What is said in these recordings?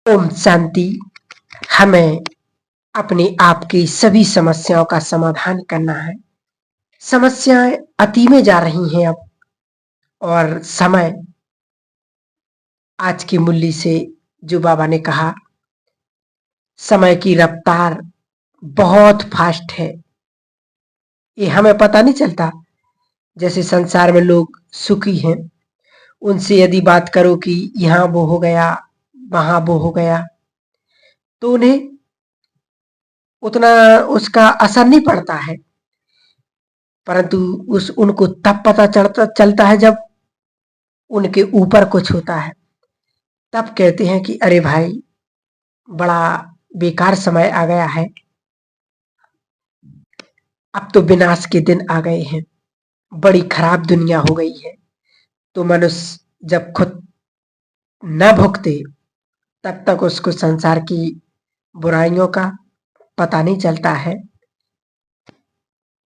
ओम शांति। हमें अपने आप की सभी समस्याओं का समाधान करना है। समस्याएं अति में जा रही हैं अब, और समय आज के मूल्य से, जो बाबा ने कहा, समय की रफ्तार बहुत फास्ट है। ये हमें पता नहीं चलता। जैसे संसार में लोग सुखी हैं, उनसे यदि बात करो कि यहाँ वो हो गया, वहां वो हो गया, तो उन्हें उतना उसका असर नहीं पड़ता है। परंतु उनको तब पता चलता है जब उनके ऊपर कुछ होता है। तब कहते हैं कि अरे भाई, बड़ा बेकार समय आ गया है, अब तो विनाश के दिन आ गए हैं, बड़ी खराब दुनिया हो गई है। तो मनुष्य जब खुद न भुगते तब तक उसको संसार की बुराइयों का पता नहीं चलता है।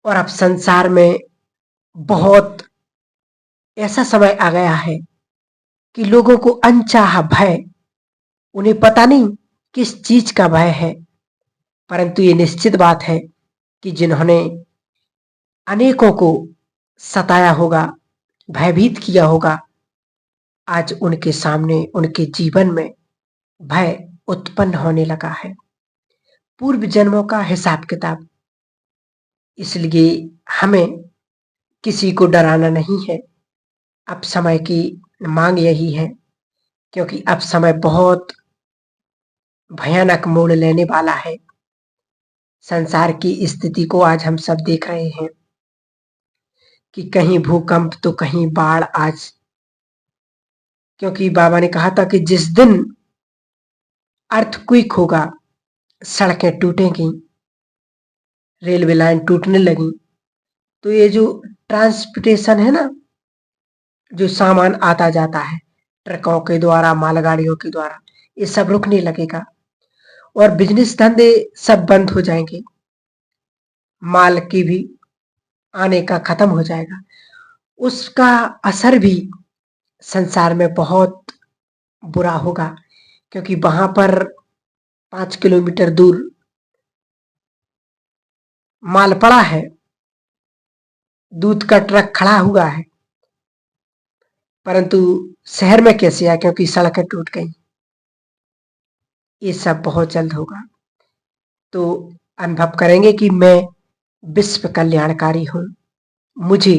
और अब संसार में बहुत ऐसा समय आ गया है कि लोगों को अनचाहा भय, उन्हें पता नहीं किस चीज का भय है, परंतु ये निश्चित बात है कि जिन्होंने अनेकों को सताया होगा, भयभीत किया होगा, आज उनके सामने, उनके जीवन में भय उत्पन्न होने लगा है। पूर्व जन्मों का हिसाब किताब। इसलिए हमें किसी को डराना नहीं है। अब समय की मांग यही है, क्योंकि अब समय बहुत भयानक मोड़ लेने वाला है। संसार की स्थिति को आज हम सब देख रहे हैं कि कहीं भूकंप तो कहीं बाढ़। आज क्योंकि बाबा ने कहा था कि जिस दिन अर्थक्वेक होगा, सड़कें टूटेंगी, रेलवे लाइन टूटने लगी, तो ये जो ट्रांसपोर्टेशन है ना, जो सामान आता जाता है ट्रकों के द्वारा, मालगाड़ियों के द्वारा, ये सब रुकने लगेगा और बिजनेस धंधे सब बंद हो जाएंगे। माल की भी आने का खत्म हो जाएगा। उसका असर भी संसार में बहुत बुरा होगा, क्योंकि वहां पर 5 किलोमीटर दूर माल पड़ा है, दूध का ट्रक खड़ा हुआ है, परंतु शहर में कैसे आया, क्योंकि सड़कें टूट गई। ये सब बहुत जल्द होगा। तो अनुभव करेंगे कि मैं विश्व कल्याणकारी हूं, मुझे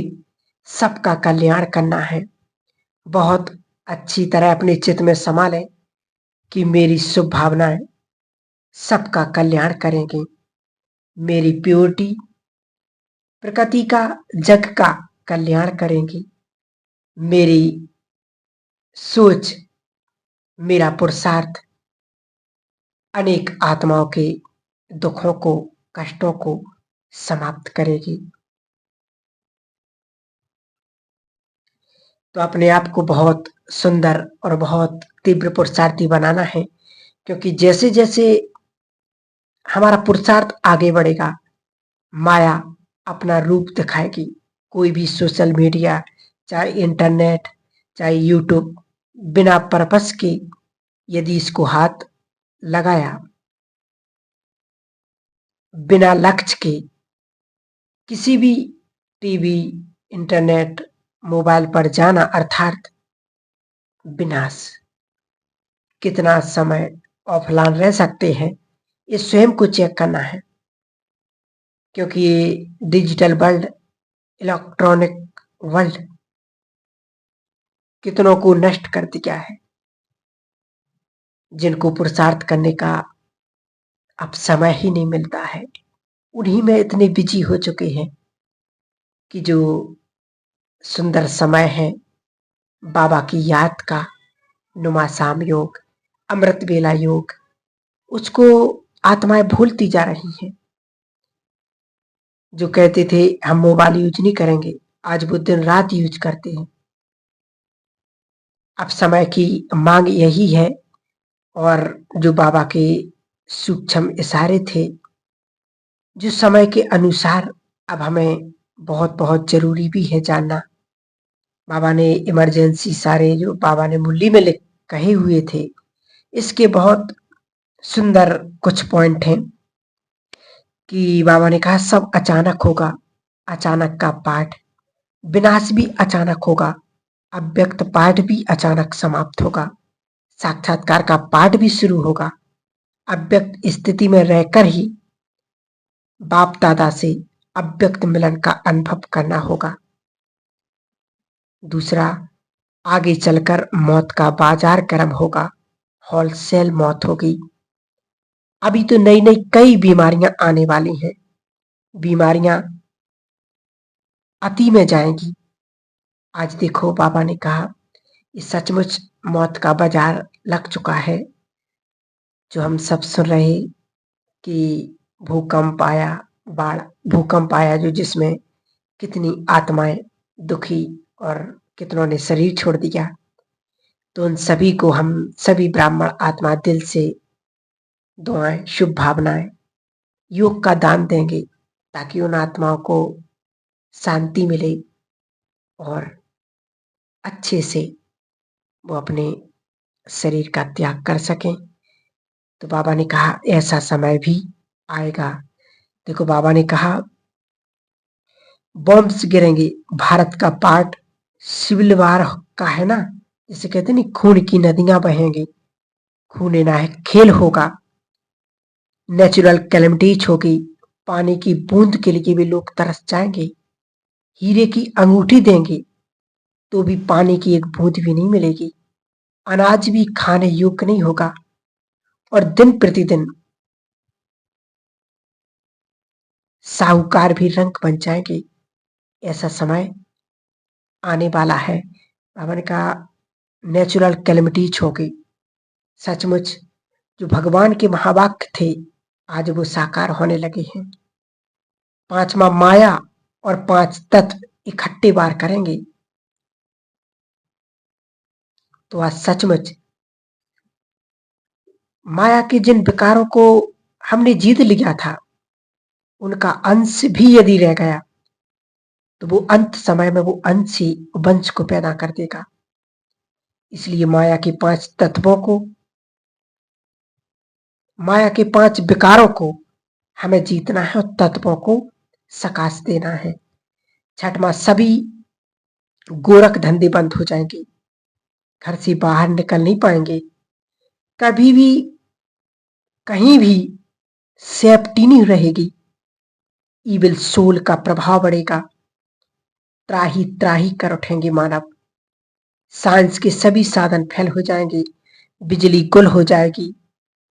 सबका कल्याण करना है। बहुत अच्छी तरह अपने चित्त में समा लें कि मेरी शुभ भावनाएं सबका कल्याण करेंगे। मेरी प्योरिटी प्रकृति का, जग का कल्याण करेंगी। मेरी सोच, मेरा पुरुषार्थ अनेक आत्माओं के दुखों को, कष्टों को समाप्त करेगी। तो अपने आप को बहुत सुंदर और बहुत तीव्र पुरुषार्थी बनाना है, क्योंकि जैसे जैसे हमारा पुरुषार्थ आगे बढ़ेगा, माया अपना रूप दिखाएगी। कोई भी सोशल मीडिया, चाहे इंटरनेट, चाहे यूट्यूब, बिना पर्पस के यदि इसको हाथ लगाया, बिना लक्ष्य के, किसी भी टीवी, इंटरनेट, मोबाइल पर जाना अर्थात विनाश। कितना समय ऑफलाइन रह सकते हैं, ये स्वयं को चेक करना है, क्योंकि ये डिजिटल वर्ल्ड, इलेक्ट्रॉनिक वर्ल्ड कितनों को नष्ट कर दिया है। जिनको पुरुषार्थ करने का अब समय ही नहीं मिलता है, उन्हीं में इतने बिजी हो चुके हैं कि जो सुंदर समय है बाबा की याद का, नुमाशाम योग, अमृत वेला योग, उसको आत्माएं भूलती जा रही हैं। जो कहते थे हम मोबाइल यूज नहीं करेंगे, आज वो दिन रात यूज करते हैं। अब समय की मांग यही है, और जो बाबा के सूक्ष्म इशारे थे, जो समय के अनुसार अब हमें बहुत बहुत जरूरी भी है जानना। बाबा ने इमरजेंसी सारे जो बाबा ने मुरली में कहे हुए थे इसके बहुत सुंदर कुछ पॉइंट हैं कि बाबा ने कहा सब अचानक होगा, अचानक का पाठ, विनाश भी अचानक होगा, अव्यक्त पाठ भी अचानक समाप्त होगा, साक्षात्कार का पाठ भी शुरू होगा, अव्यक्त स्थिति में रहकर ही बाप दादा से अव्यक्त मिलन का अनुभव करना होगा। दूसरा, आगे चलकर मौत का बाजार गर्म होगा, होलसेल मौत होगी। अभी तो नई नई कई बीमारियां आने वाली हैं, बीमारियां अति में जाएंगी। आज देखो बाबा ने कहा ये सचमुच मौत का बाजार लग चुका है। जो हम सब सुन रहे कि भूकंप आया, बाढ़ भूकंप आया जो जिसमें कितनी आत्माएं दुखी और कितनों ने शरीर छोड़ दिया। तो उन सभी को हम सभी ब्राह्मण आत्मा दिल से दुआएं, शुभ भावनाएं, योग का दान देंगे ताकि उन आत्माओं को शांति मिले और अच्छे से वो अपने शरीर का त्याग कर सकें। तो बाबा ने कहा ऐसा समय भी आएगा। देखो बाबा ने कहा बॉम्ब्स गिरेंगे, भारत का पार्ट सिविल वार का है ना, जिसे कहते नहीं खून की नदियां बहेंगी, खून ना है खेल होगा, नेचुरल कैलेमिटीज होगी, पानी की बूंद के लिए भी लोग तरस जाएंगे, हीरे की अंगूठी देंगे तो भी पानी की एक बूंद भी नहीं मिलेगी, अनाज भी खाने योग्य नहीं होगा और दिन प्रतिदिन साहूकार भी रंक बन जाएंगे। ऐसा समय आने वाला है। बाबा ने कहा नेचुरल कैलेमिटीज होगी। सचमुच जो भगवान के महावाक्य थे आज वो साकार होने लगे हैं। पांचवा माया और पांच तत्व इकट्ठे वार करेंगे। तो आज सचमुच माया के जिन विकारों को हमने जीत लिया था उनका अंश भी यदि रह गया तो वो अंत समय में वो अंश ही वंश को पैदा कर देगा। इसलिए माया के पांच तत्वों को, माया के पांच विकारों को हमें जीतना है और तत्वों को सकाश देना है। छठवां, सभी गोरख धंधे बंद हो जाएंगे, घर से बाहर निकल नहीं पाएंगे, कभी भी कहीं भी सेफ्टी नहीं रहेगी, इविल सोल का प्रभाव बढ़ेगा, त्राही त्राही कर उठेंगे मानव, साइंस के सभी साधन फेल हो जाएंगे, बिजली गुल हो जाएगी,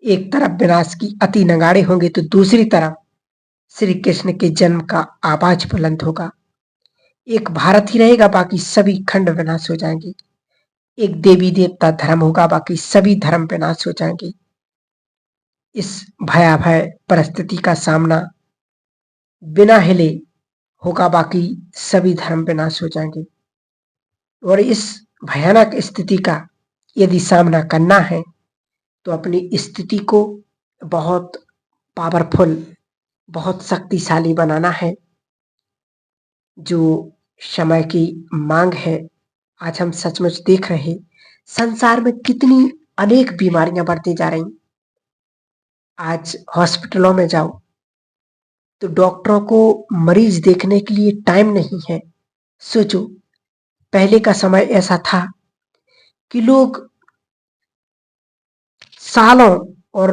एक तरफ विनाश की अति नगाड़े होंगे तो दूसरी तरफ श्री कृष्ण के जन्म का आवाज बुलंद होगा। एक भारत ही रहेगा, बाकी सभी खंड विनाश हो जाएंगे। एक देवी देवता धर्म होगा, बाकी सभी धर्म विनाश हो जाएंगे। इस भयावह परिस्थिति का सामना बिना हिले होगा, बाकी सभी धर्म विनाश हो जाएंगे। और इस भयानक स्थिति का यदि सामना करना है तो अपनी स्थिति को बहुत पावरफुल, बहुत शक्तिशाली बनाना है। जो समय की मांग है, आज हम सचमुच देख रहे संसार में कितनी अनेक बीमारियां बढ़ती जा रही। आज हॉस्पिटलों में जाओ तो डॉक्टरों को मरीज देखने के लिए टाइम नहीं है। सोचो पहले का समय ऐसा था कि लोग सालों और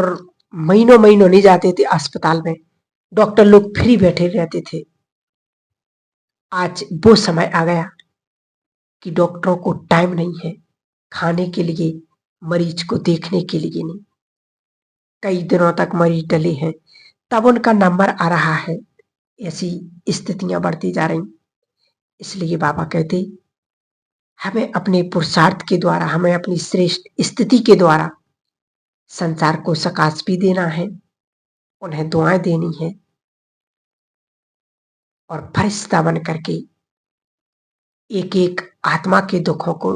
महीनों महीनों नहीं जाते थे अस्पताल में, डॉक्टर लोग फ्री बैठे रहते थे। आज वो समय आ गया कि डॉक्टरों को टाइम नहीं है खाने के लिए, मरीज को देखने के लिए नहीं। कई दिनों तक मरीज डले हैं तब उनका नंबर आ रहा है। ऐसी स्थितियां बढ़ती जा रही। इसलिए बाबा कहते हमें अपने पुरुषार्थ के द्वारा, हमें अपनी श्रेष्ठ स्थिति के द्वारा संसार को सकाश भी देना है, उन्हें दुआएं देनी है और फरिश्ता बन करके एक एक आत्मा के दुखों को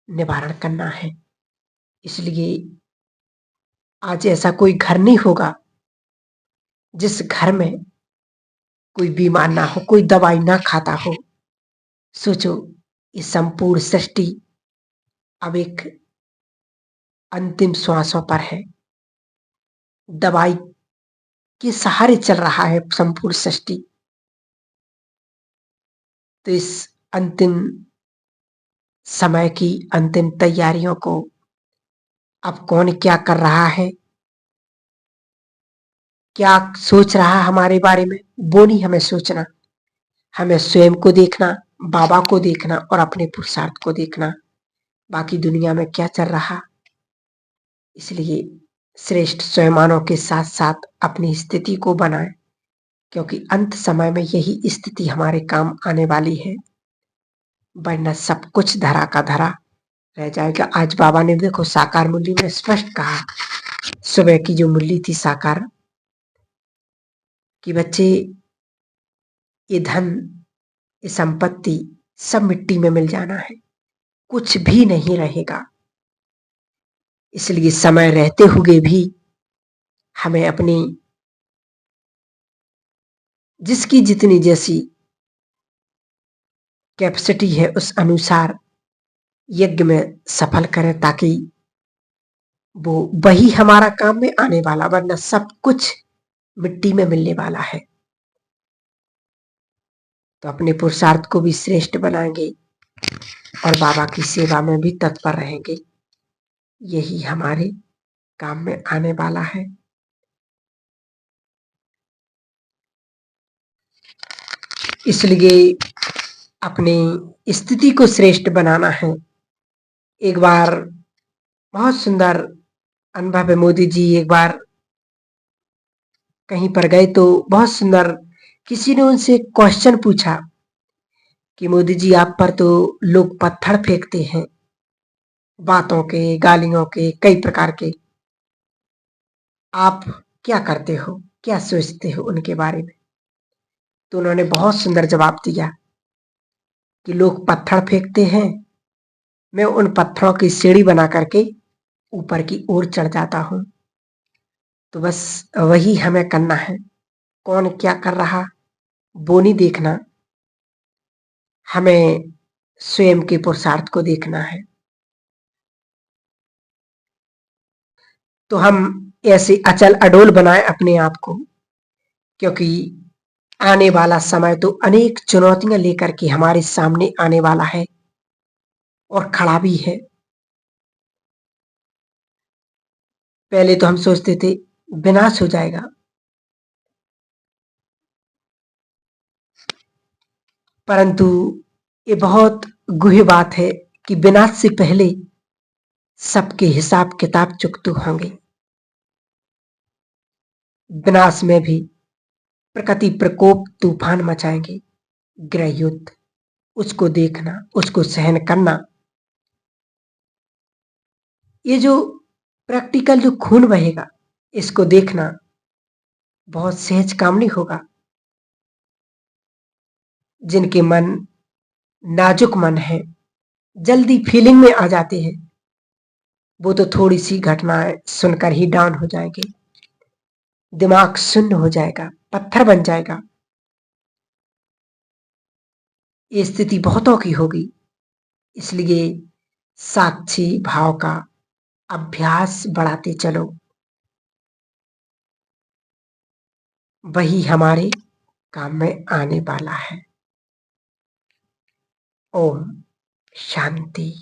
निवारण करना है। इसलिए आज ऐसा कोई घर नहीं होगा जिस घर में कोई बीमार ना हो, कोई दवाई ना खाता हो। सोचो इस संपूर्ण सृष्टि अब एक अंतिम श्वासों पर है, दवाई के सहारे चल रहा है संपूर्ण सृष्टि। तो इस अंतिम समय की अंतिम तैयारियों को अब कौन क्या कर रहा है, क्या सोच रहा है हमारे बारे में, वो नहीं हमें सोचना। हमें स्वयं को देखना, बाबा को देखना और अपने पुरुषार्थ को देखना, बाकी दुनिया में क्या चल रहा। इसलिए श्रेष्ठ स्वयंमानों के साथ साथ अपनी स्थिति को बनाएं, क्योंकि अंत समय में यही स्थिति हमारे काम आने वाली है, वरना सब कुछ धरा का धरा रह जाएगा। आज बाबा ने देखो साकार मुरली में स्पष्ट कहा, सुबह की जो मुरली थी साकार, कि बच्चे ये धन, ये संपत्ति सब मिट्टी में मिल जाना है, कुछ भी नहीं रहेगा। इसलिए समय रहते हुए भी हमें अपनी जिसकी जितनी जैसी कैपेसिटी है उस अनुसार यज्ञ में सफल करें, ताकि वो वही हमारा काम में आने वाला, वरना सब कुछ मिट्टी में मिलने वाला है। तो अपने पुरुषार्थ को भी श्रेष्ठ बनाएंगे और बाबा की सेवा में भी तत्पर रहेंगे, यही हमारे काम में आने वाला है। इसलिए अपनी स्थिति को श्रेष्ठ बनाना है। एक बार बहुत सुंदर अनुभव है, मोदी जी एक बार कहीं पर गए तो बहुत सुंदर किसी ने उनसे क्वेश्चन पूछा कि मोदी जी आप पर तो लोग पत्थर फेंकते हैं, बातों के, गालियों के, कई प्रकार के, आप क्या करते हो, क्या सोचते हो उनके बारे में। तो उन्होंने बहुत सुंदर जवाब दिया कि लोग पत्थर फेंकते हैं, मैं उन पत्थरों की सीढ़ी बना करके ऊपर की ओर चढ़ जाता हूं। तो बस वही हमें करना है, कौन क्या कर रहा वो नहीं देखना, हमें स्वयं के पुरुषार्थ को देखना है। तो हम ऐसे अचल अडोल बनाएं अपने आप को, क्योंकि आने वाला समय तो अनेक चुनौतियां लेकर के हमारे सामने आने वाला है और खड़ा भी है। पहले तो हम सोचते थे विनाश हो जाएगा, परंतु ये बहुत गुह्य बात है कि विनाश से पहले सबके हिसाब किताब चुकते होंगे। विनाश में भी प्रकृति प्रकोप तूफान मचाएंगे, गृह युद्ध, उसको देखना, उसको सहन करना। ये जो प्रैक्टिकल जो खून बहेगा, इसको देखना बहुत सहज काम नहीं होगा। जिनके मन नाजुक मन है, जल्दी फीलिंग में आ जाते हैं, वो तो थोड़ी सी घटनाएं सुनकर ही डाउन हो जाएंगे, दिमाग शून्य हो जाएगा, पत्थर बन जाएगा। ये स्थिति बहुतों की होगी। इसलिए साक्षी भाव का अभ्यास बढ़ाते चलो, वही हमारे काम में आने वाला है। ओम शांति।